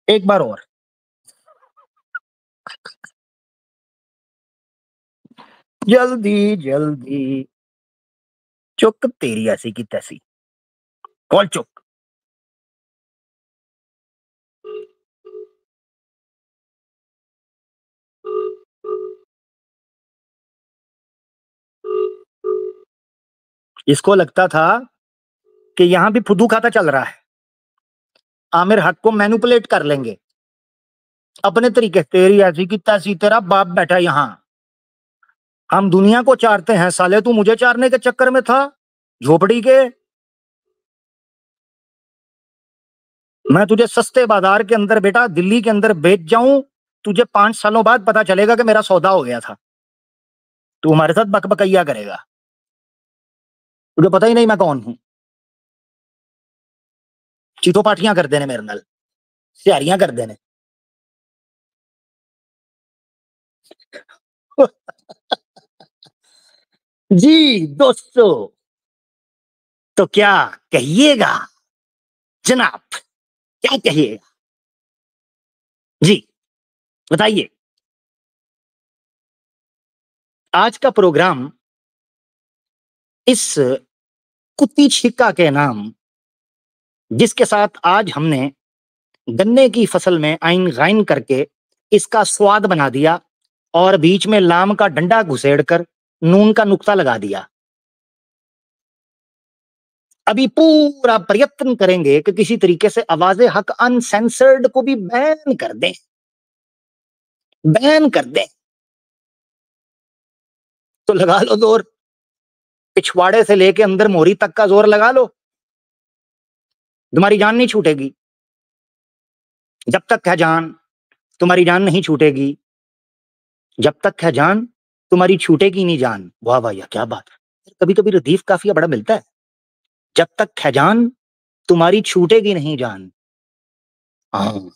एक बार और। जल्दी जल्दी। चुक तेरी ऐसी की तैसी। कौन चुक? इसको लगता था कि यहां भी फुदू खाता चल रहा है, आमिर हक को मैनिपुलेट कर लेंगे अपने तरीके। तेरी ऐसी की तैसी, तेरा बाप बैठा यहां। हम दुनिया को चारते हैं साले, तू मुझे चारने के चक्कर में था झोपड़ी के। मैं तुझे सस्ते बाजार के अंदर बेटा दिल्ली के अंदर बेच जाऊं, तुझे 5 सालों बाद पता चलेगा कि मेरा सौदा हो गया था। तू हमारे साथ बकबकैया करेगा, तुझे पता ही नहीं मैं कौन हूं। चीतो पाटियां कर देने मेरे नाल, सियारियां कर देने। जी दोस्तों, तो क्या कहिएगा जनाब, क्या कहिएगा जी, बताइए। आज का प्रोग्राम इस कुत्ती छिक्का के नाम, जिसके साथ आज हमने गन्ने की फसल में आइन गाइन करके इसका स्वाद बना दिया और बीच में लाम का डंडा घुसेड़कर नून का नुक्ता लगा दिया। अभी पूरा प्रयत्न करेंगे कि किसी तरीके से आवाज़े हक अनसेंसर्ड को भी बैन कर दें, बैन कर दें। तो लगा लो जोर, पिछवाड़े से लेके अंदर मोहरी तक का जोर लगा लो, तुम्हारी जान नहीं छूटेगी। जब तक है जान तुम्हारी जान नहीं छूटेगी, जब तक है जान तुम्हारी छूटेगी नहीं जान। वाह वाह, या क्या बात है। कभी कभी रदीफ काफिया बड़ा मिलता है। जब तक है जान तुम्हारी छूटेगी नहीं जान, हाँ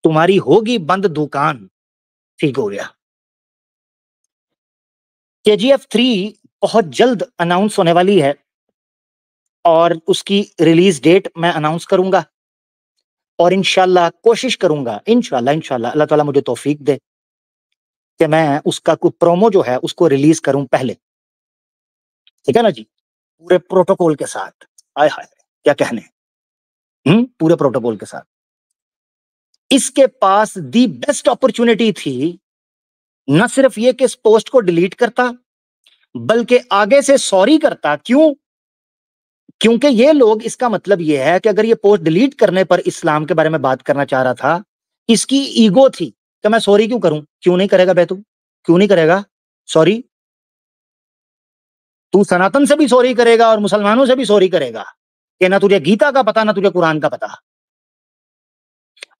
तुम्हारी होगी बंद दुकान। ठीक हो गया। KGF 3 बहुत जल्द अनाउंस होने वाली है और उसकी रिलीज डेट मैं अनाउंस करूंगा और इंशाल्लाह कोशिश करूंगा, इंशाल्लाह इंशाल्लाह अल्लाह ताला मुझे तौफीक दे कि मैं उसका कोई प्रोमो जो है उसको रिलीज करूं पहले। ठीक है ना जी, पूरे प्रोटोकॉल के साथ। आय हाय क्या कहने, पूरे प्रोटोकॉल के साथ। इसके पास दी बेस्ट अपॉर्चुनिटी थी, न सिर्फ ये कि इस पोस्ट को डिलीट करता बल्कि आगे से सॉरी करता। क्यों? क्योंकि ये लोग, इसका मतलब ये है कि अगर ये पोस्ट डिलीट करने पर इस्लाम के बारे में बात करना चाह रहा था, इसकी ईगो थी कि मैं सॉरी क्यों करूं। क्यों नहीं करेगा बे तू, क्यों नहीं करेगा सॉरी? तू सनातन से भी सॉरी करेगा और मुसलमानों से भी सॉरी करेगा कि ना तुझे गीता का पता ना तुझे कुरान का पता।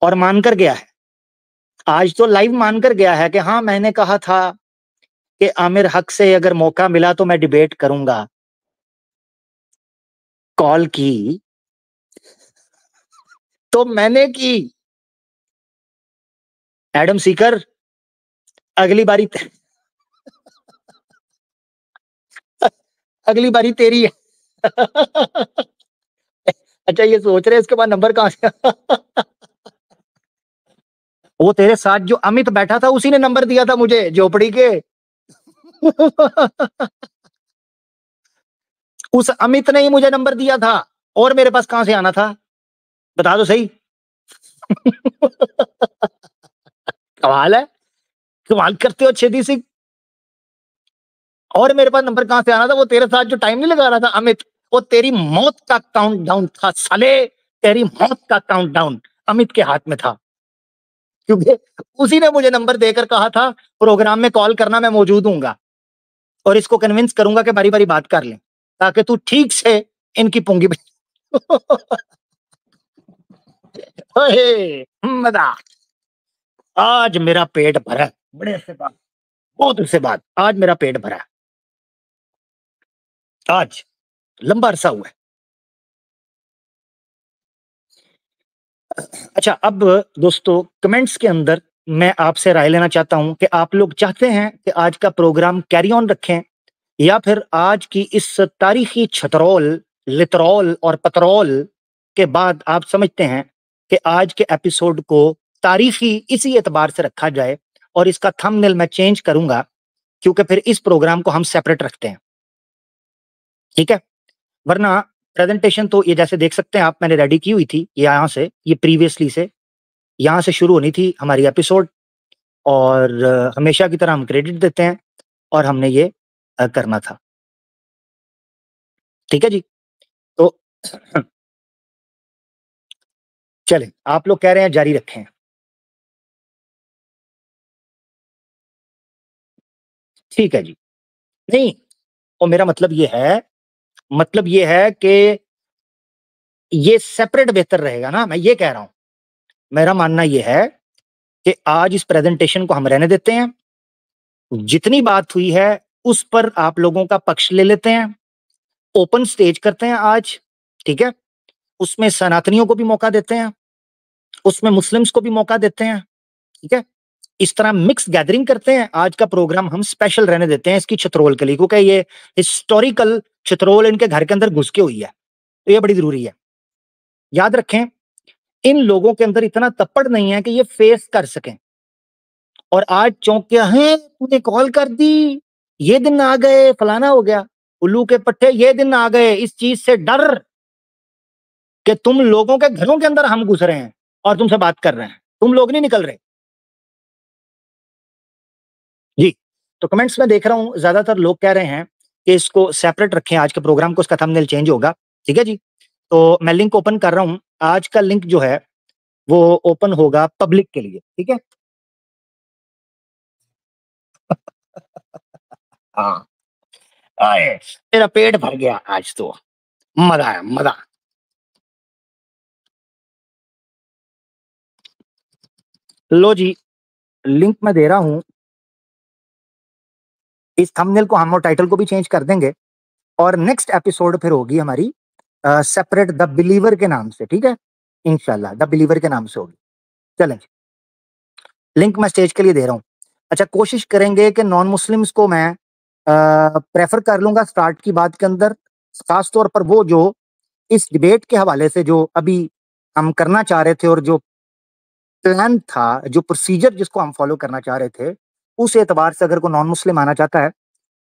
और मानकर गया है, आज तो लाइव मानकर गया है कि हाँ मैंने कहा था कि आमिर हक से अगर मौका मिला तो मैं डिबेट करूंगा। कॉल की तो मैंने की। एडम सीकर, अगली बारी अगली बारी तेरी है। अच्छा ये सोच रहे इसके बाद नंबर कहां से वो तेरे साथ जो अमित बैठा था उसी ने नंबर दिया था मुझे झोपड़ी के। उस अमित ने ही मुझे नंबर दिया था, और मेरे पास कहां से आना था बता दो सही। कमाल है, कमाल करते हो छेदी सिंह। और मेरे पास नंबर कहां से आना था, वो तेरे साथ जो टाइम नहीं लगा रहा था अमित, वो तेरी मौत का काउंटडाउन था साले, तेरी मौत का काउंटडाउन अमित के हाथ में था। क्योंकि उसी ने मुझे नंबर देकर कहा था प्रोग्राम में कॉल करना, मैं मौजूद हूंगा और इसको कन्विंस करूंगा कि बारी बारी बात कर लें ताकि तू ठीक से इनकी पुंगी मजा। आज मेरा पेट भरा है, बड़े अरसे बाद, बहुत अरसे बाद आज मेरा पेट भरा है। आज लंबा अरसा हुआ है। अच्छा अब दोस्तों, कमेंट्स के अंदर मैं आपसे राय लेना चाहता हूं कि आप लोग चाहते हैं कि आज का प्रोग्राम कैरी ऑन रखें या फिर आज की इस तारीखी छतरौल लितरौल और पतरौल के बाद आप समझते हैं कि आज के एपिसोड को तारीखी इसी एतबार से रखा जाए, और इसका थंबनेल मैं चेंज करूंगा क्योंकि फिर इस प्रोग्राम को हम सेपरेट रखते हैं, ठीक है? वरना प्रेजेंटेशन तो ये जैसे देख सकते हैं आप, मैंने रेडी की हुई थी, ये यहाँ से, ये प्रीवियसली से यहाँ से शुरू होनी थी हमारी एपिसोड, और हमेशा की तरह हम क्रेडिट देते हैं, और हमने ये करना था, ठीक है जी? तो चलें, आप लोग कह रहे हैं जारी रखें। ठीक है जी। नहीं, और मेरा मतलब ये है कि ये सेपरेट बेहतर रहेगा ना, मैं ये कह रहा हूं। मेरा मानना ये है कि आज इस प्रेजेंटेशन को हम रहने देते हैं, जितनी बात हुई है उस पर आप लोगों का पक्ष ले लेते हैं, ओपन स्टेज करते हैं आज, ठीक है? उसमें सनातनियों को भी मौका देते हैं, उसमें मुस्लिम्स को भी मौका देते हैं, ठीक है? इस तरह मिक्स गैदरिंग करते हैं। आज का प्रोग्राम हम स्पेशल रहने देते हैं इसकी चित्रोल के लिए, क्योंकि ये हिस्टोरिकल चित्रोल इनके घर के अंदर घुस के हुई है, तो ये बड़ी जरूरी है। याद रखें, इन लोगों के अंदर इतना तप्पड़ नहीं है कि ये फेस कर सकें, और आज चौंकिया है, तूने कॉल कर दी, ये दिन आ गए, फलाना हो गया, उल्लू के पट्टे, ये दिन आ गए, इस चीज से डर कि तुम लोगों के घरों के अंदर हम घुस रहे हैं और तुमसे बात कर रहे हैं, तुम लोग नहीं निकल रहे जी। तो कमेंट्स में देख रहा हूं, ज्यादातर लोग कह रहे हैं कि इसको सेपरेट रखें, आज के प्रोग्राम को, इसका थंबनेल चेंज होगा, ठीक है जी? तो मैं लिंक ओपन कर रहा हूं, आज का लिंक जो है वो ओपन होगा पब्लिक के लिए, ठीक है? हाँ, आए, मेरा पेट भर गया आज तो, मजा आया, मजा। लो जी, लिंक मैं दे रहा हूं। इस थंबनेल को हम और टाइटल को भी चेंज कर देंगे, और नेक्स्ट एपिसोड फिर होगी हमारी सेपरेट द बिलीवर के नाम से, ठीक है? इंशाल्लाह द बिलीवर के नाम से होगी। चलें, लिंक मैं स्टेज के लिए दे रहा हूं। अच्छा, कोशिश करेंगे कि नॉन मुस्लिम्स को मैं प्रेफर कर लूंगा स्टार्ट की बात के अंदर, खास तौर पर वो जो इस डिबेट के हवाले से जो अभी हम करना चाह रहे थे, और जो प्लान था, जो प्रोसीजर जिसको हम फॉलो करना चाह रहे थे, उस एतबार से अगर कोई नॉन मुस्लिम आना चाहता है,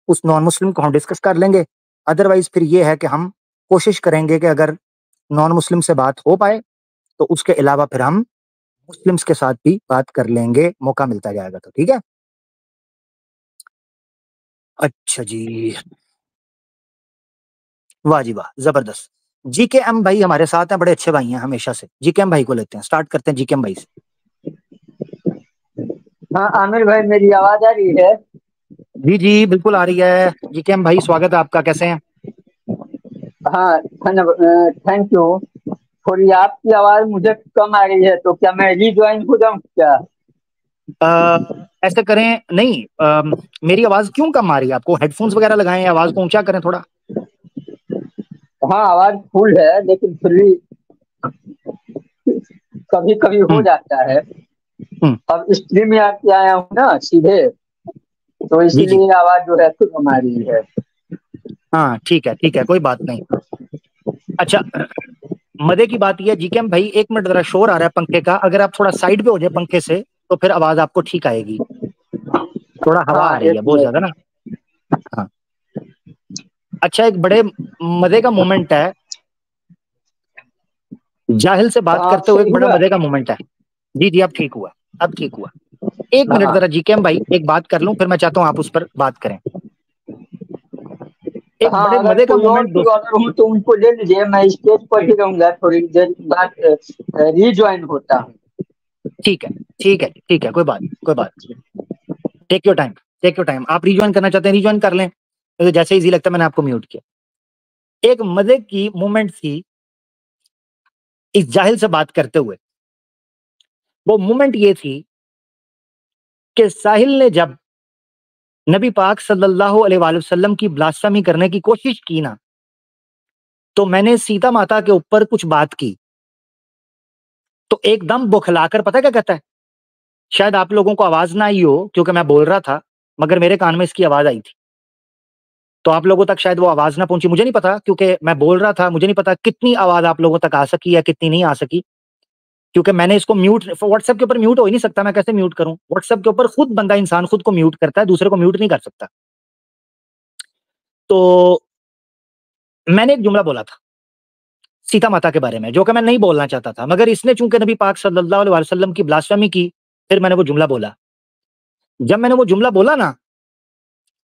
उस नॉन मुस्लिम को हम डिस्कस कर लेंगे। अदरवाइज फिर ये है कि हम कोशिश करेंगे कि अगर नॉन मुस्लिम से बात हो पाए तो उसके अलावा फिर हम मुस्लिम्स के साथ भी बात कर लेंगे, मौका मिलता जाएगा तो, ठीक है? अच्छा जी, वाह जी वाह, जबरदस्त। जीकेएम भाई हमारे साथ हैं, बड़े अच्छे भाई हैं हमेशा से। जीकेएम भाई को लेते हैं, स्टार्ट करते हैं जीकेएम भाई से। हाँ आमिर भाई, मेरी आवाज आ रही है? जी जी बिल्कुल आ रही है। जीकेएम भाई स्वागत है आपका, कैसे हैं? हाँ, थैंक यू। थोड़ी आपकी आवाज मुझे कम आ रही है, तो क्या मैं रीज्वाइन हो जाऊं क्या? ऐसे करें, नहीं, मेरी आवाज क्यों कम आ रही है आपको? हेडफोन्स वगैरह लगाएं, आवाज को ऊंचा करें थोड़ा। हाँ, आवाज फुल है, लेकिन फिर भी कभी कभी हो हम्म जाता है। हम्म। अब स्ट्रीम यार्ड पे आया हूँ ना सीधे, तो जी जी, इसीलिए आवाज जो है कम आ रही है। हाँ ठीक है, कोई बात नहीं। अच्छा, मजे की बात यह है जीकेएम भाई, एक मिनट, जरा शोर आ रहा है पंखे का, अगर आप थोड़ा साइड पे हो जाए पंखे से तो फिर आवाज आपको ठीक आएगी। थोड़ा हवा हाँ, आ रही एक है बहुत ज्यादा मिनट। ना। हाँ। अच्छा, एक बड़े मजे का मोमेंट है, जाहिल से बात हाँ, अब करते हुए एक सही बड़ा हुआ। मजे का मोमेंट है। जी जी, अब ठीक हुआ, अब ठीक हुआ। एक मिनट हाँ जरा जीकेएम भाई, एक बात कर लूं, फिर मैं चाहता हूं आप उस पर बात करें। एक हाँ, बड़े अगर मजे का कोई और मोमेंट भी दोस्त। ऑर्डर हो तो उनको ले लीजिए, मैं स्टेज पर ही रहूंगा, थोड़ी देर बाद रीज्वाइन होता हूँ। ठीक है ठीक है, कोई बात। Take your time, take your time. आप रिज्वाइन करना चाहते हैं, रिज्वाइन कर लें, तो जैसे इजी लगता है, मैंने आपको म्यूट किया। एक मजे की मोमेंट थी इस जाहिल से बात करते हुए। वो मोमेंट ये थी कि साहिल ने जब नबी पाक सल्लल्लाहु अलैहि वसल्लम की ब्लास्फेमी करने की कोशिश की ना, तो मैंने सीता माता के ऊपर कुछ बात की, तो एकदम बुखलाकर पता क्या कहता है? शायद आप लोगों को आवाज ना आई हो क्योंकि मैं बोल रहा था, मगर मेरे कान में इसकी आवाज आई थी, तो आप लोगों तक शायद वो आवाज ना पहुंची, मुझे नहीं पता, क्योंकि मैं बोल रहा था, मुझे नहीं पता कितनी आवाज आप लोगों तक आ सकी या कितनी नहीं आ सकी। क्योंकि मैंने इसको म्यूट, व्हाट्सएप के ऊपर म्यूट हो ही नहीं सकता, मैं कैसे म्यूट करूं? व्हाट्सएप के ऊपर खुद बंदा इंसान खुद को म्यूट करता है, दूसरे को म्यूट नहीं कर सकता। तो मैंने एक जुमला बोला था सीता माता के बारे में, जो कि मैं नहीं बोलना चाहता था, मगर इसने चूंकि नबी पाक सल्लल्लाहु अलैहि वसल्लम की ब्लास्फेमी की, फिर मैंने वो जुमला बोला। जब मैंने वो जुमला बोला ना,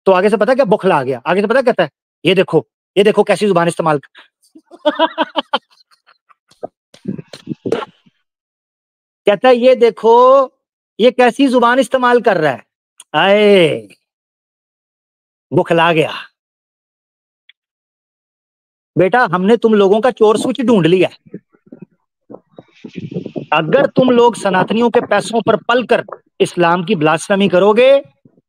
तो आगे से पता क्या बुखला आ गया, आगे से पता कहता है, ये देखो कैसी जुबान इस्तेमाल कहता है ये देखो ये कैसी जुबान इस्तेमाल कर रहा है। आए बुखला गया। बेटा हमने तुम लोगों का चोर स्विच ढूंढ लिया। अगर तुम लोग सनातनियों के पैसों पर पलकर इस्लाम की ब्लास्फेमी करोगे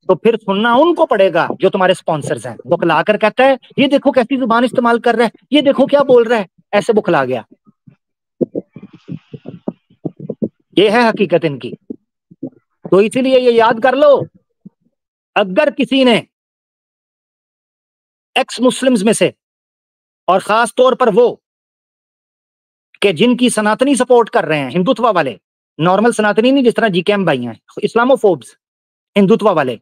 तो फिर सुनना उनको पड़ेगा जो तुम्हारे स्पॉन्सर्स हैं। बुखला कर कहता है ये देखो कैसी जुबान इस्तेमाल कर रहा है, ये देखो क्या बोल रहा है, ऐसे बुखला गया। ये है हकीकत इनकी। तो इसीलिए ये याद कर लो, अगर किसी ने एक्स मुस्लिम्स में से, और खास तौर पर वो कि जिनकी सनातनी सपोर्ट कर रहे हैं, हिंदुत्व वाले, नॉर्मल सनातनी नहीं जिस तरह जीकेएम भाई हैं, इस्लामोफोब्स, हिंदुत्व वाले,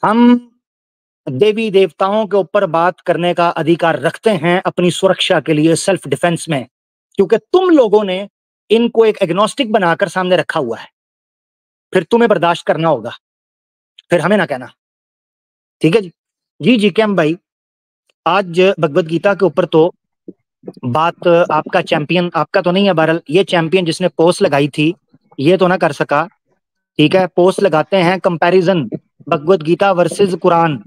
हम देवी देवताओं के ऊपर बात करने का अधिकार रखते हैं अपनी सुरक्षा के लिए, सेल्फ डिफेंस में, क्योंकि तुम लोगों ने इनको एक एग्नोस्टिक बनाकर सामने रखा हुआ है। फिर तुम्हें बर्दाश्त करना होगा, फिर हमें ना कहना, ठीक है जी। जी जीकेएम भाई, आज भगवत गीता के ऊपर तो बात आपका चैंपियन, आपका तो नहीं है बहरहाल, ये चैंपियन जिसने पोस्ट लगाई थी ये तो ना कर सका, ठीक है। पोस्ट लगाते हैं कंपैरिजन भगवत गीता वर्सेस कुरान,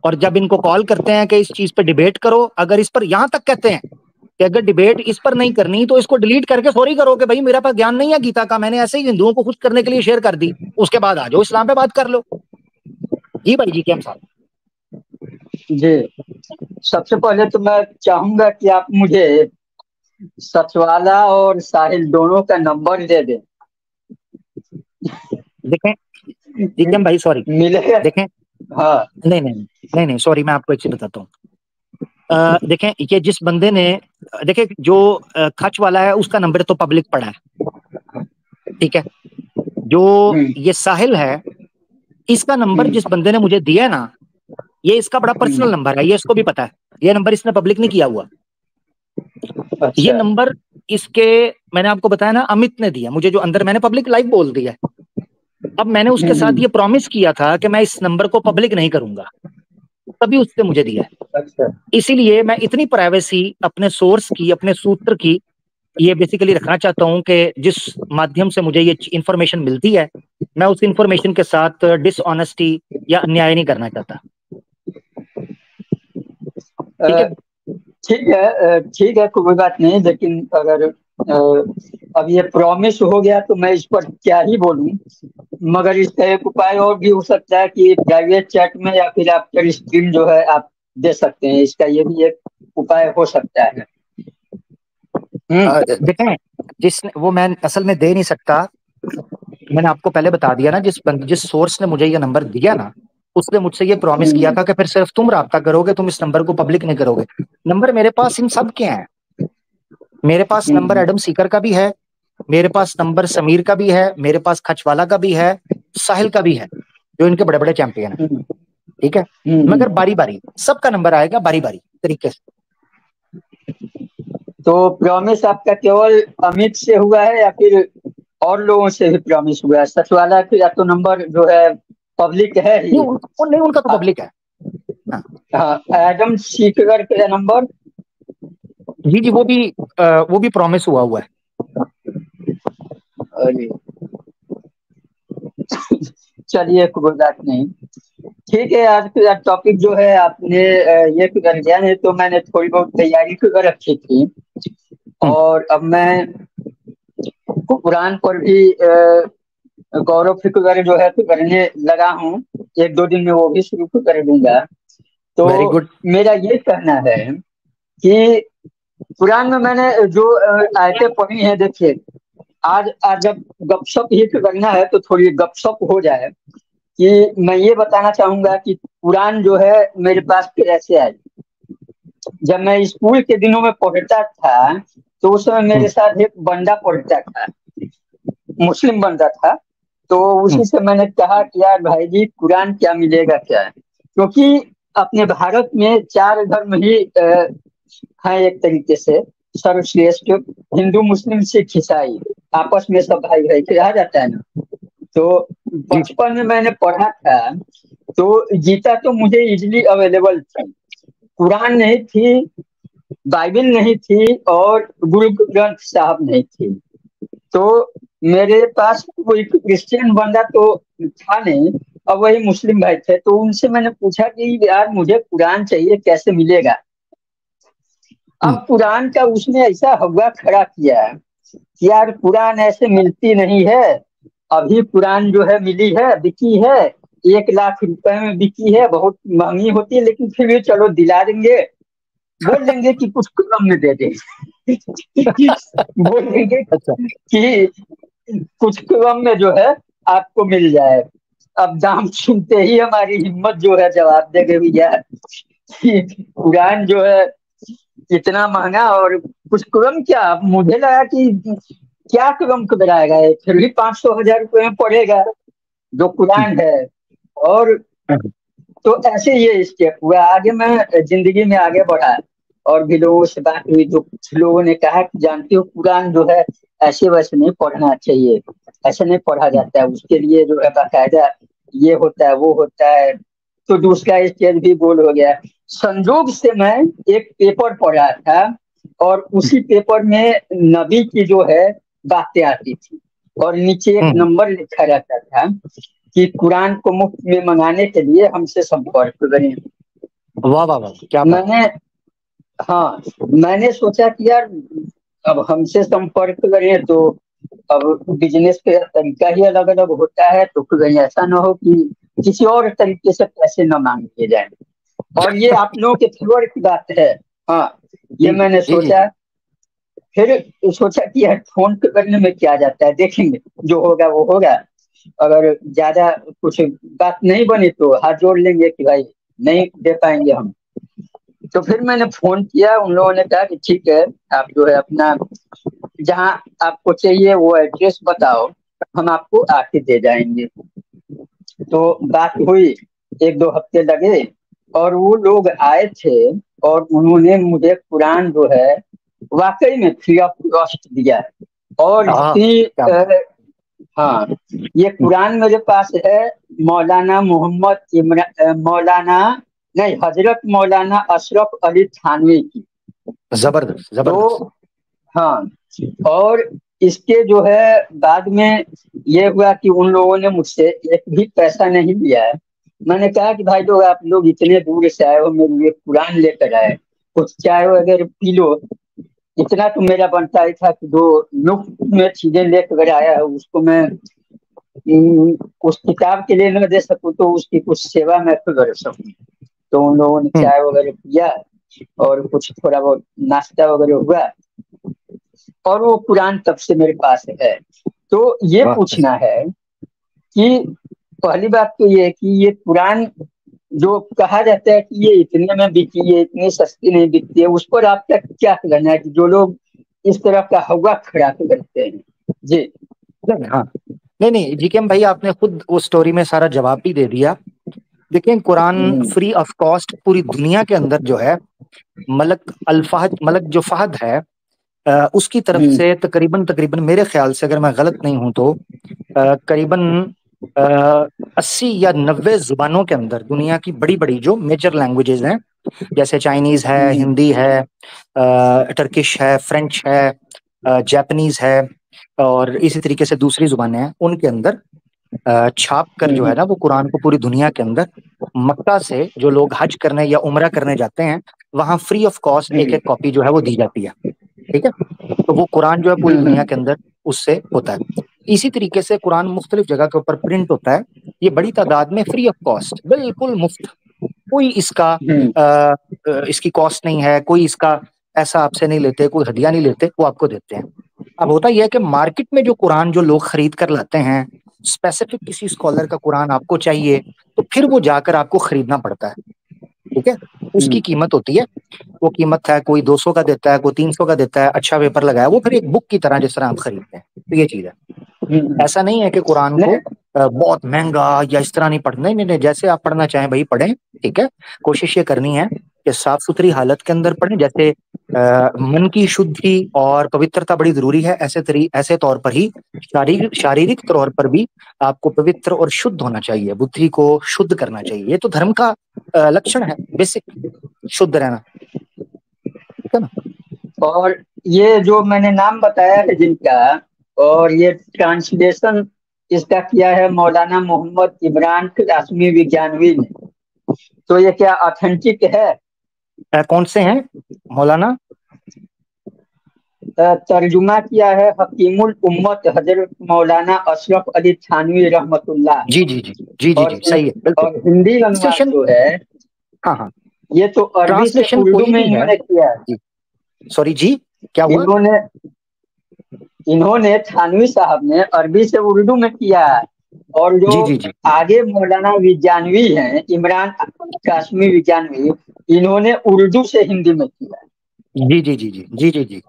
और जब इनको कॉल करते हैं कि इस चीज पे डिबेट करो, अगर इस पर यहां तक कहते हैं कि अगर डिबेट इस पर नहीं करनी तो इसको डिलीट करके सॉरी करो कि भाई मेरा पास ज्ञान नहीं है गीता का, मैंने ऐसे ही हिंदुओं को खुश करने के लिए शेयर कर दी, उसके बाद आ जाओ इस्लाम पे बात कर लो। जी भाई जी क्या साहब। जी सबसे पहले तो मैं चाहूंगा कि आप मुझे सचवाला और साहिल दोनों का नंबर दे दें। देखें जीकेएम भाई, सॉरी मिलेगा? देखें, हाँ नहीं सॉरी, मैं आपको एक चीज बताता हूँ। देखें ये जिस बंदे ने, देखें जो खच वाला है उसका नंबर तो पब्लिक पड़ा है, ठीक है। जो ये साहिल है इसका नंबर जिस बंदे ने मुझे दिया ना, ये इसका बड़ा पर्सनल नंबर है, ये इसको भी पता है, ये नंबर इसने पब्लिक नहीं किया हुआ। अच्छा। ये नंबर इसके, मैंने आपको बताया ना, अमित ने दिया मुझे, जो अंदर मैंने पब्लिक लाइव बोल दिया। अब मैंने उसके साथ ये प्रॉमिस किया था कि मैं इस नंबर को पब्लिक नहीं करूंगा, तभी उसने मुझे दिया है। अच्छा। इसीलिए मैं इतनी प्राइवेसी अपने सोर्स की, अपने सूत्र की, ये बेसिकली रखना चाहता हूं कि जिस माध्यम से मुझे ये इंफॉर्मेशन मिलती है, मैं उस इंफॉर्मेशन के साथ डिसऑनेस्टी या अन्याय नहीं करना चाहता। ठीक है कोई बात नहीं, लेकिन अगर अब ये प्रॉमिस हो गया तो मैं इस पर क्या ही बोलूं, मगर इसका एक उपाय और भी हो सकता है कि प्राइवेट चैट में या फिर आफ्टर स्ट्रीम जो है आप दे सकते हैं, इसका ये भी एक उपाय हो सकता है। देखें जिसने, वो मैं असल में दे नहीं सकता, मैंने आपको पहले बता दिया ना, जिस सोर्स ने मुझे ये नंबर दिया ना, उसने मुझसे ये प्रॉमिस किया था कि फिर सिर्फ तुम राब्ता करोगे, तुम इस नंबर को पब्लिक नहीं करोगे। नंबर मेरे पास इन सब के हैं, मेरे पास नंबर एडम सीकर का भी है, मेरे पास नंबर समीर का भी है, मेरे पास खचवाला का भी है, साहिल का भी है, जो इनके बड़े बड़े चैंपियन है, ठीक है। मगर बारी बारी सबका नंबर आएगा, बारी बारी तरीके से। तो प्रॉमिस आपका केवल अमित से हुआ है या फिर और लोगों से भी प्रॉमिस हुआ है? सचवाला या तो नंबर जो है पब्लिक है ही? नहीं उनका तो पब्लिक है। हाँ एडम सीकर का नंबर? जी वो भी प्रॉमिस हुआ है। चलिए कोई बात नहीं, ठीक है। आज का टॉपिक जो है आपने ये कर दिया, नहीं तो मैंने थोड़ी बहुत तैयारी कर रखी थी, और अब मैं कुरान पर भी गौरव फिक्र जो है करने लगा हूँ, एक दो दिन में वो भी शुरू कर दूंगा। तो वेरी गुड। मेरा ये कहना है कि कुरान में मैंने जो आयतें पढ़ी हैं, देखिए आज जब गपशप ही करना है तो थोड़ी गपशप हो जाए, कि मैं ये बताना चाहूंगा कि कुरान जो है मेरे पास कैसे आई। जब मैं स्कूल के दिनों में पढ़ता था तो उस समय मेरे साथ एक बंदा पढ़ता था, मुस्लिम बंदा था। तो उसी से मैंने कहा कि यार भाई जी कुरान क्या मिलेगा क्या है, क्योंकि अपने भारत में 4 धर्म ही हैं एक तरीके से सर्वश्रेष्ठ, हिंदू मुस्लिम सिख ईसाई, आपस में सब भाई भाई कहा जाता है ना। तो बचपन में मैंने पढ़ा था, तो गीता तो मुझे इजिली अवेलेबल थी, कुरान नहीं थी, बाइबल नहीं थी, और गुरु ग्रंथ साहब नहीं थी। तो मेरे पास कोई क्रिश्चियन बंदा तो था नहीं, अब वही मुस्लिम भाई थे। तो उनसे मैंने पूछा कि यार मुझे कुरान चाहिए, कैसे मिलेगा। अब कुरान का उसने ऐसा हवा खड़ा किया कि यार कुरान ऐसे मिलती नहीं है, अभी कुरान जो है मिली है, बिकी है, 1 लाख रुपए में बिकी है, बहुत महंगी होती है, लेकिन फिर भी चलो दिला देंगे, बोल देंगे कि कुछ कम में दे दे। बोल देंगे अच्छा। कि कुछ कम में जो है आपको मिल जाए। अब दाम सुनते ही हमारी हिम्मत जो है जवाब दे गई भैया कि कुरान जो है इतना महंगा, और कुछ कम क्या, अब मुझे लगा कि क्या कम कराएगा, फिर भी 500 1000 रुपए में पड़ेगा जो कुरान है। और तो ऐसे ये स्टेप हुआ, आगे मैं जिंदगी में आगे बढ़ा, और भी लोगों से बात हुई, जो कुछ लोगों ने कहा कि जानते हो कुरान जो है ऐसे वैसे नहीं पढ़ना चाहिए, ऐसे नहीं पढ़ा जाता है, उसके लिए जो है बाकायदा ये होता है वो होता है। तो दूसरा स्टेज भी गोल हो गया। संजोग से मैं एक पेपर पढ़ा था, और उसी पेपर में नबी की जो है बातें आती थी, और नीचे एक नंबर लिखा रहता था कि कुरान को मुफ्त में मंगाने के लिए हमसे संपर्क करें। वाह वाह वाह, क्या बात। मैंने हाँ मैंने सोचा कि यार अब हमसे संपर्क करें तो अब बिजनेस का तरीका ही अलग अलग होता है, तो कहीं ऐसा ना हो कि किसी और तरीके से पैसे न मांग लिए जाए। और ये आप लोगों के फेवर की बात है। हाँ, ये जी मैंने जी जी। सोचा। फिर सोचा कि यार फोन करने में क्या जाता है, देखेंगे जो होगा वो होगा, अगर ज्यादा कुछ बात नहीं बनी तो हाथ जोड़ लेंगे कि भाई नहीं दे पाएंगे हम। तो फिर मैंने फोन किया, उन लोगों ने कहा कि ठीक है, आप जो है अपना जहाँ आपको चाहिए वो एड्रेस बताओ, हम आपको आके दे जाएंगे। तो बात हुई, 1 2 हफ्ते लगे, और वो लोग आए थे, और उन्होंने मुझे कुरान जो है वाकई में फ्री ऑफ कॉस्ट दिया। और हाँ, इतनी क्या बात। हाँ, ये कुरान मेरे पास है, मौलाना मोहम्मद मौलाना नहीं, हजरत मौलाना अशरफ अली थानवी की। जबरदस्त जबरदस्त। तो हाँ, और इसके जो है बाद में ये हुआ कि उन लोगों ने मुझसे एक भी पैसा नहीं लिया है। मैंने कहा कि भाई लोग, आप लोग इतने दूर से आए हो, मेरे लिए कुरान लेकर आए, कुछ चाय वगैरह पी लो, इतना तो मेरा बनता ही था कि दो मुफ्त में चीजें लेकर आया है, उसको मैं उस किताब के लिए न दे सकूं तो उसकी कुछ सेवा मैं तो कर सकूं। तो उन लोगों ने चाय वगैरह पिया, और कुछ थोड़ा बहुत नाश्ता वगैरह हुआ, और वो कुरान तब से मेरे पास है। तो ये वाह। पूछना है कि पहली बात तो ये है कि ये कुरान जो कहा जाता है कि ये इतने में बिकी है, इतनी सस्ती नहीं बिकती है, उस पर आपका क्या कहना है कि जो लोग इस तरह का हवा खड़ा करते हैं। जी। हाँ, नहीं नहीं जीकेएम भाई, आपने खुद उस स्टोरी में सारा जवाब भी दे दिया। देखिए, कुरान हम्म, फ्री ऑफ कॉस्ट पूरी दुनिया के अंदर जो है, मलक अल्फाज, मलक जो फहद है, उसकी तरफ हम्म, से तकरीबन तकरीबन मेरे ख्याल से, अगर मैं गलत नहीं हूं तो करीबन 80 या 90 जुबानों के अंदर दुनिया की बड़ी बड़ी जो मेजर लैंग्वेजेस हैं, जैसे चाइनीज है, हम्म, हिंदी है, टर्किश है, फ्रेंच है, जापानीज है, और इसी तरीके से दूसरी जुबानें हैं, उनके अंदर छाप कर जो है ना, वो कुरान को पूरी दुनिया के अंदर मक्का से जो लोग हज करने या उम्रा करने जाते हैं, वहां फ्री ऑफ कॉस्ट एक हम्म, एक कॉपी जो है वो दी जाती है। ठीक है। तो वो कुरान जो है पूरी दुनिया के अंदर उससे होता है। इसी तरीके से कुरान मुख्तलिफ जगह के ऊपर प्रिंट होता है, ये बड़ी तादाद में फ्री ऑफ कॉस्ट, बिल्कुल मुफ्त। कोई इसका हम्म, इसकी कॉस्ट नहीं है, कोई इसका पैसा आपसे नहीं लेते, कोई हदिया नहीं लेते, वो आपको देते हैं। अब होता यह है कि मार्केट में जो कुरान जो लोग खरीद कर लाते हैं, स्पेसिफिक किसी स्कॉलर का कुरान आपको चाहिए, तो फिर वो जाकर आपको खरीदना पड़ता है। ठीक है। उसकी कीमत होती है। वो कीमत है, कोई 200 का देता है, कोई 300 का देता है, अच्छा पेपर लगाया, वो फिर एक बुक की तरह जिस तरह आप खरीदते हैं, तो ये चीज है। ऐसा नहीं है कि कुरान को बहुत महंगा या इस तरह नहीं पढ़ना, नहीं नहीं, जैसे आप पढ़ना चाहें भाई पढ़ें, ठीक है। कोशिश ये करनी है कि साफ सुथरी हालत के अंदर पढ़ें, जैसे मन की शुद्धि और पवित्रता बड़ी जरूरी है, ऐसे तौर पर ही शारीरिक शारीरिक तौर पर भी आपको पवित्र और शुद्ध होना चाहिए, बुद्धि को शुद्ध करना चाहिए। ये तो धर्म का लक्षण है, बेसिक, शुद्ध रहना, ठीक है ना। और ये जो मैंने नाम बताया है जिनका, और ये ट्रांसलेशन इसका किया है मौलाना मोहम्मद इमरान कासमी विज्ञानवी ने, तो ये क्या ऑथेंटिक है? कौन से हैं मौलाना? तर्जुमा किया है हकीमुल उम्मत हजरत मौलाना अशरफ अली थानवी रहमतुल्लाह। जी जी जी जी जी जी, सही है, बिल्कुल। और हिंदी अनुवाद ट्रांसलेशन, जो है, हाँ हाँ, ये तो अरबी से ट्रांसलेशन उर्दू कोई में भी है इन्होंने किया है। जी। सॉरी जी, क्या हुआ? इन्होंने इन्होंने थानवी साहब ने अरबी से उर्दू में किया है, और जो जी जी जी आगे मौलाना विज्ञानवी हैं, इमरान कासमी विज्ञानवी, इन्होंने उर्दू से हिंदी में किया है। जी जी जी जी जी जी जी,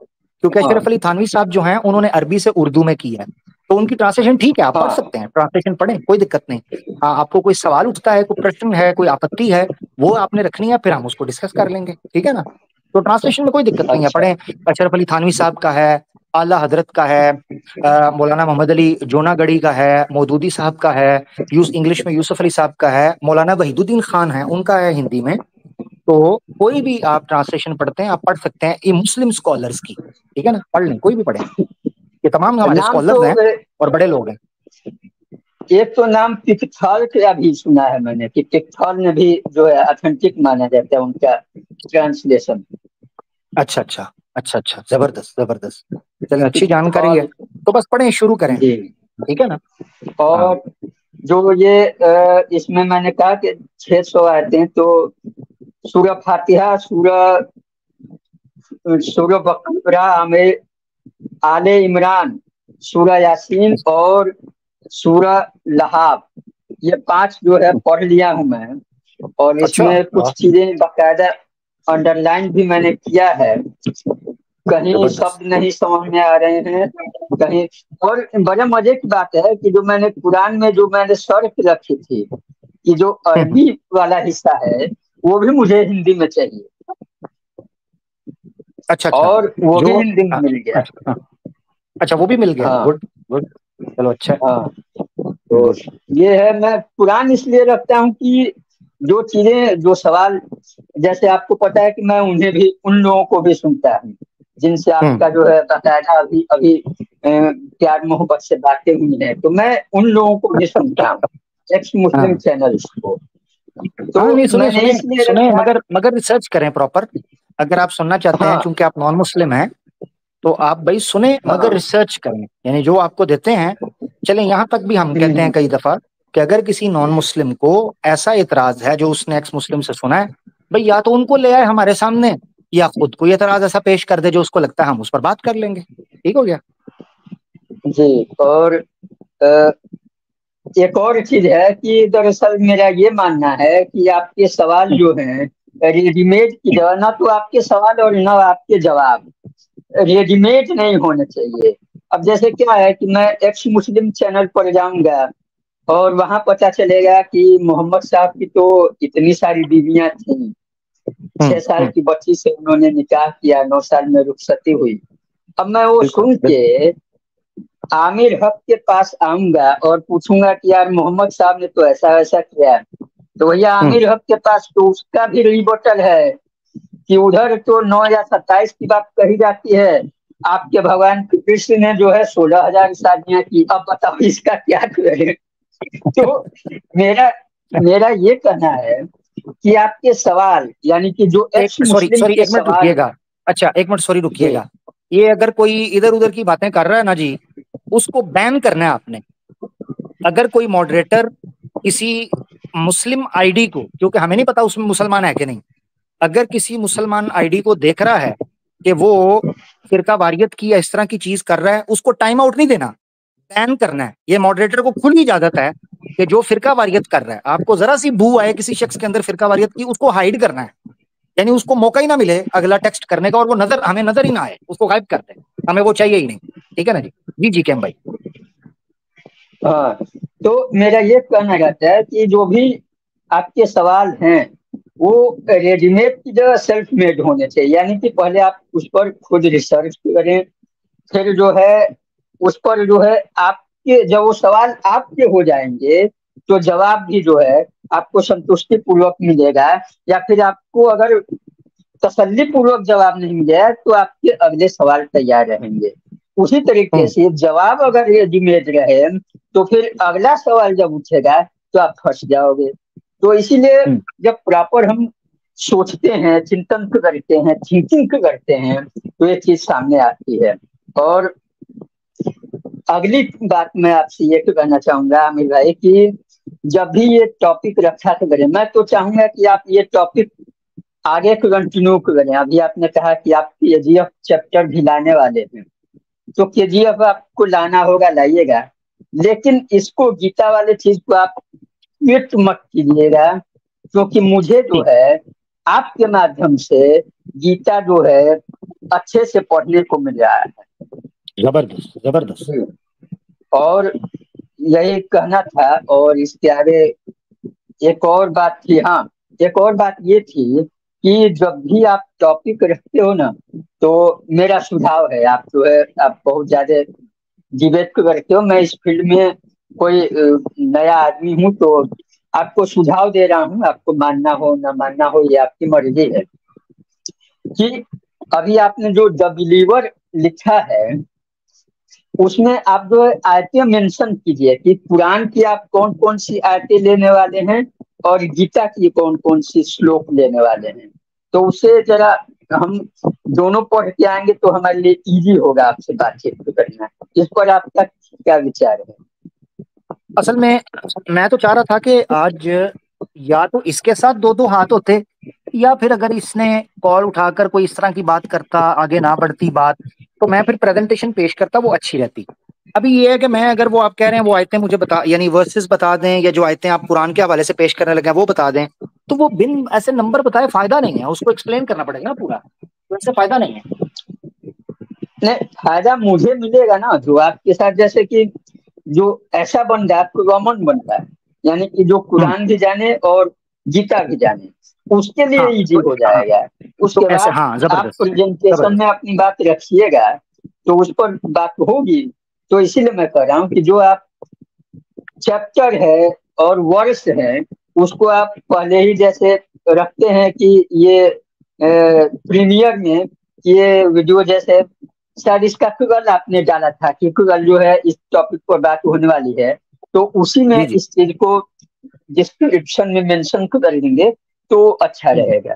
क्योंकि हाँ अशरफ अली थानवी साहब जो हैं उन्होंने अरबी से उर्दू में की है, तो उनकी ट्रांसलेशन ठीक है, आप पढ़ हाँ सकते हैं, ट्रांसलेशन पढ़ें, कोई दिक्कत नहीं। हाँ, आपको कोई सवाल उठता है, कोई प्रश्न है, कोई आपत्ति है, वो आपने रखनी है, फिर हम उसको डिस्कस कर लेंगे, ठीक है ना। तो ट्रांसलेशन में कोई दिक्कत नहीं है, अच्छा। पढ़ें। अशरफ अली थानवी साहब का है, आला हजरत का है, मौलाना मोहम्मद अली जोनागढ़ी का है, मौदूदी साहब का है, इंग्लिश में यूसुफ अली साहब का है, मौलाना वहीदुद्दीन खान है, उनका है हिंदी में। तो कोई भी आप ट्रांसलेशन पढ़ते हैं, आप पढ़ सकते हैं, ये मुस्लिम स्कॉलर्स की, ठीक है ना, पढ़ लें, कोई भी पढ़े, ये तमाम हमारे नाम तो स्कॉलर्स हैं और बड़े लोग हैं। एक तो नाम पिकथॉल का भी सुना है मैंने, कि पिकथॉल ने भी जो है ऑथेंटिक माना जाता है उनका ट्रांसलेशन। अच्छा अच्छा अच्छा अच्छा, जबरदस्त जबरदस्त, चलिए, अच्छी जानकारी है। पिकथॉल। तो बस पढ़ें, शुरू करें, जी। ठीक है ना। हाँ और जो ये इसमें मैंने कहा कि 600 आते हैं, तो सूरह फातिहा, सूरह सूरह बकरा, आमिर, आले इमरान, सूरह यासीन और सूरह लहाब, ये 5 जो है पढ़ लिया हूं मैं। और अच्छा, इसमें वाह, कुछ चीजें बाकायदा अंडरलाइन भी मैंने किया है, कहीं जबरदस्त। शब्द नहीं समझ में आ रहे हैं कहीं। और बड़े मजे की बात है कि जो मैंने कुरान में जो मैंने शर्त रखी थी कि जो हम्म, अरबी वाला हिस्सा है वो भी मुझे हिंदी में चाहिए, अच्छा अच्छा, और वो भी जो हिंदी में हाँ, मिल गया। अच्छा हाँ, अच्छा, वो भी मिल गया, हाँ गुड गुड, चलो अच्छा है, हाँ। तो गुड। ये है, मैं कुरान इसलिए रखता हूँ कि जो चीजें, जो सवाल, जैसे आपको पता है कि मैं उन्हें भी, उन लोगों को भी सुनता हूँ जिनसे हम्म आपका जो है बाकायदा अभी अभी प्यार मोहब्बत से बातें हुई हैं, तो मैं उन लोगों को भी सुनता हूँ, एक्स मुस्लिम हाँ चैनल्स को। हाँ, नहीं, तो सुने मैंने सुने इसलिए सुने, रखा। मगर मगर रिसर्च करें प्रॉपर, अगर आप सुनना चाहते हैं, हाँ चूंकि आप नॉन मुस्लिम हैं, तो आप भाई सुने, मगर हाँ। रिसर्च करें, यानी जो आपको देते हैं। चलें, यहां तक भी हम कहते हैं हम्म, कई दफा कि अगर किसी नॉन मुस्लिम को ऐसा इतराज है जो उसने एक्स मुस्लिम से सुना है, भाई या तो उनको ले आए हमारे सामने, या खुद कोई इतराज ऐसा पेश कर दे जो उसको लगता है, हम उस पर बात कर लेंगे, ठीक हो गया। जी। और अ, एक और चीज है कि दरअसल मेरा ये मानना है कि आपके सवाल जो हैं रेडीमेड की जगह, ना तो आपके सवाल और ना आपके जवाब रेडीमेड नहीं होने चाहिए। अब जैसे क्या है कि मैं एक्स मुस्लिम चैनल पर जाऊंगा और वहां पता चलेगा कि मोहम्मद साहब की तो इतनी सारी बीवियां थी, 6 साल हम्म, की बच्ची से उन्होंने निकाह किया, 9 साल में रुखसती हुई। अब मैं वो बिल्कुल सुन बिल्कुल। के आमिर हक के पास आऊंगा और पूछूंगा कि यार मोहम्मद साहब ने तो ऐसा ऐसा किया, तो भैया हम्म आमिर हक के पास तो उसका भी रिबोटल है कि उधर तो 9 या 27 की बात कही जाती है, आपके भगवान कृष्ण ने जो है 16,000 शादियां की, अब बताओ इसका क्या करें। तो मेरा मेरा ये कहना है कि आपके सवाल, यानी कि जो एक एक्स सॉरी मुस्लिम सॉरी, के एक मिनट सवाल रुकिएगा, हैं। अच्छा एक मिनट, सॉरी जी। रुकिएगा। ये अगर कोई इधर उधर की बातें कर रहा है ना जी, उसको बैन करना है आपने। अगर कोई मॉडरेटर किसी मुस्लिम आईडी को, क्योंकि हमें नहीं पता उसमें मुसलमान है कि नहीं, अगर किसी मुसलमान आईडी को देख रहा है कि वो फिरका वारियत की या इस तरह की चीज कर रहा है, उसको टाइम आउट नहीं देना, बैन करना है। ये मॉडरेटर को खुली इजाजत है कि जो फिरका वारियत कर रहा है, आपको जरा सी बू आए किसी शख्स के अंदर फिरका वारियत की, उसको हाइड करना है, यानी उसको मौका ही ना मिले अगला टेक्स्ट करने का, और वो हमें नजर ही ना आए, उसको गायब कर दे, हमें वो चाहिए ही नहीं। ठीक है ना जी? जी जी कैम भाई। हाँ, तो मेरा ये कहना रहता है कि जो भी आपके सवाल हैं वो रेडीमेड की जगह सेल्फ मेड होने चाहिए, यानी कि पहले आप उस पर खुद रिसर्च करें, फिर जो है उस पर जो है आपके जब वो सवाल आपके हो जाएंगे तो जवाब भी जो है आपको संतुष्टि पूर्वक मिलेगा, या फिर आपको अगर तसल्ली पूर्वक जवाब नहीं मिलेगा तो आपके अगले सवाल तैयार रहेंगे। उसी तरीके से जवाब अगर रेडीमेड रहे तो फिर अगला सवाल जब उठेगा तो आप फंस जाओगे। तो इसीलिए जब प्रॉपर हम सोचते हैं, चिंतन करते हैं, थिंकिंग करते हैं तो ये चीज सामने आती है। और अगली बात मैं आपसे ये कहना चाहूंगा आमिर भाई कि जब भी ये टॉपिक रखा करें, मैं तो चाहूंगा कि आप ये टॉपिक आगे कंटिन्यू करें। अभी आपने कहा कि आप केजीएफ चैप्टर भी लाने वाले हैं, तो केजीएफ आपको लाना होगा, लाइएगा, लेकिन इसको गीता वाले चीज को आप ट्वीट मत कीजिएगा, क्योंकि मुझे जो है आपके माध्यम से गीता जो है अच्छे से पढ़ने को मिल रहा है। जबरदस्त जबरदस्त। और यही कहना था। और इसके आगे एक और बात थी, हाँ, एक और बात ये थी कि जब भी आप टॉपिक रखते हो ना, तो मेरा सुझाव है, आप जो है आप बहुत ज्यादा डिबेट करते हो, मैं इस फील्ड में कोई नया आदमी हूँ, तो आपको सुझाव दे रहा हूँ, आपको मानना हो ना मानना हो ये आपकी मर्जी है। कि अभी आपने जो द बिलीवर लिखा है उसमें आप जो आयतें मेंशन कीजिए कि कुरान की आप कौन कौन सी आयतें लेने वाले हैं और गीता की कौन कौन सी श्लोक लेने वाले हैं, तो उसे जरा हम दोनों पढ़ के आएंगे तो हमारे लिए इजी होगा आपसे बातचीत करना। इस पर आपका क्या विचार है? असल में मैं तो चाह रहा था कि आज या तो इसके साथ दो दो हाथ होते, या फिर अगर इसने कॉल उठाकर कोई इस तरह की बात करता, आगे ना बढ़ती बात, तो मैं फिर प्रेजेंटेशन पेश करता, वो अच्छी रहती। अभी ये है कि मैं, अगर वो आप कह रहे हैं वो आयतें मुझे बता, यानी वर्सेस बता दें, या जो आयतें आप कुरान के हवाले से पेश करने लगे हैं वो बता दें, तो वो बिन ऐसे नंबर बताए फायदा नहीं है, उसको एक्सप्लेन करना पड़ेगा ना पूरा, तो इससे फायदा नहीं है। नहीं, फायदा मुझे मिलेगा ना, जो आपके साथ जैसे कि जो ऐसा बंदा आपको कॉमन बनता है, यानी कि जो कुरान भी जाने और गीता भी जाने, उसके लिए हाँ इजी तो हो हाँ, जाएगा। तो उसके ऐसे, बाद हाँ, आप जबरदस्त प्रेजेंटेशन में जबरदस्त। अपनी बात रखिएगा तो उस पर बात होगी। तो इसीलिए मैं कह रहा हूँ कि जो आप चैप्टर है और वर्ष है उसको आप पहले ही जैसे रखते हैं कि ये प्रीमियर में ये वीडियो जैसे, शायद इसका गूगल आपने डाला था कि गूगल जो है इस टॉपिक पर बात होने वाली है, तो उसी में जी जी। इस चीज को डिस्क्रिप्शन में मेंशन कर देंगे तो अच्छा रहेगा।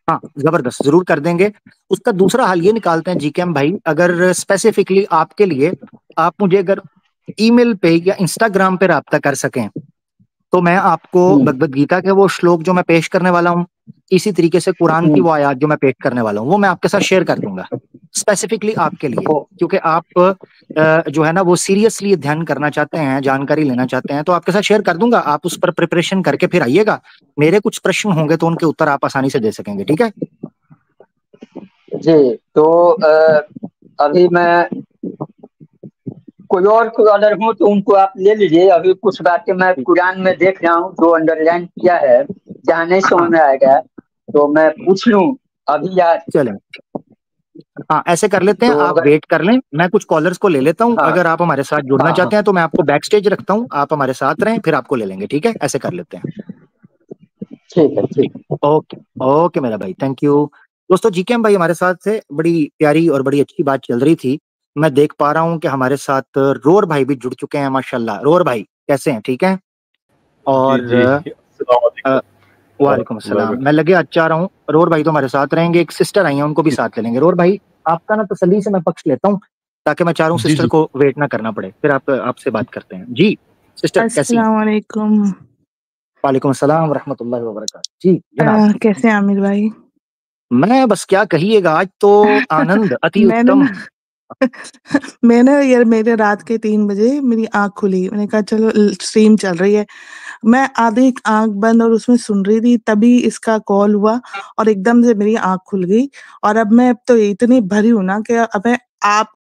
हाँ जबरदस्त, जरूर कर देंगे। उसका दूसरा हल ये निकालते हैं जीकेएम भाई, अगर स्पेसिफिकली आपके लिए आप मुझे अगर ईमेल पे या इंस्टाग्राम पे राब्ता कर सकें, तो मैं आपको हम्म, भगवत गीता के वो श्लोक जो मैं पेश करने वाला हूँ, इसी तरीके से कुरान की हम्म, वो आयत जो मैं पेश करने वाला हूँ, वो मैं आपके साथ शेयर कर दूंगा स्पेसिफिकली आपके लिए, ओ, क्योंकि आप जो है ना वो सीरियसली ध्यान करना चाहते हैं, जानकारी लेना चाहते हैं, तो आपके साथ शेयर कर दूंगा। आप उस पर प्रिपरेशन करके फिर आइएगा, मेरे कुछ प्रश्न होंगे तो उनके उत्तर आप आसानी से दे सकेंगे। ठीक है? जी, तो अभी मैं कोई और कोई अगर हो तो उनको आप ले लीजिए। अभी कुछ बातें मैं कुरान में देख रहा हूँ जो अंडरलाइन किया है, जहाँ नहीं समझ हाँ में आएगा तो मैं पूछ लूँ अभी यार। चलें, हाँ ऐसे कर लेते हैं, तो आप अगर, वेट कर लें, मैं कुछ कॉलर्स को ले लेता हूँ, हाँ, अगर आप हमारे साथ जुड़ना हाँ, हाँ, चाहते हैं तो मैं आपको बैक स्टेज रखता हूँ, आप हमारे साथ रहें, फिर आपको ले लेंगे। ठीक है? ऐसे कर लेते हैं। ठीक है, ठीक, ठीक। ओके ओके मेरा भाई, थैंक यू। दोस्तों जीकेएम भाई हमारे साथ थे, बड़ी प्यारी और बड़ी अच्छी बात चल रही थी। मैं देख पा रहा हूँ कि हमारे साथ रोर भाई भी जुड़ चुके हैं, माशाल्लाह। रोर भाई कैसे हैं? ठीक है? जी, और जी। अस्सलाम अ, वालेकुम वालेकुम वरहमतुल्लाहि अस्सलाम। मैं वबरकातुहू। लगे आज चाह रहा हूँ, रोर भाई तो हमारे साथ रहेंगे, एक सिस्टर आई हैं उनको भी साथ ले लेंगे। रोर भाई आपका ना तसल्ली से मैं पक्ष लेता हूँ, ताकि मैं चाह रहा हूँ जी, सिस्टर जी। को वेट ना करना पड़े, फिर आप आपसे बात करते हैं। जी सिस्टर कैसी हैं? अस्सलाम वालेकुम। वालेकुम अस्सलाम वरहमतुल्लाहि वबरकातुहू। जी जनाब। कैसे हैं आमिर भाई? मैं बस क्या कहिएगा, आज तो आनंद अति मैंने उत्तम। ना मैंने यार मेरे रात के 3 बजे मेरी आँख खुली। मैंने कहा चलो स्ट्रीम चल रही है। मैं आधी आँख बंद और उसमें सुन रही थी, तभी इसका कॉल हुआ और एकदम से मेरी आँख खुल गई और अब मैं तो इतनी भरी हूँ ना कि अब मैं आप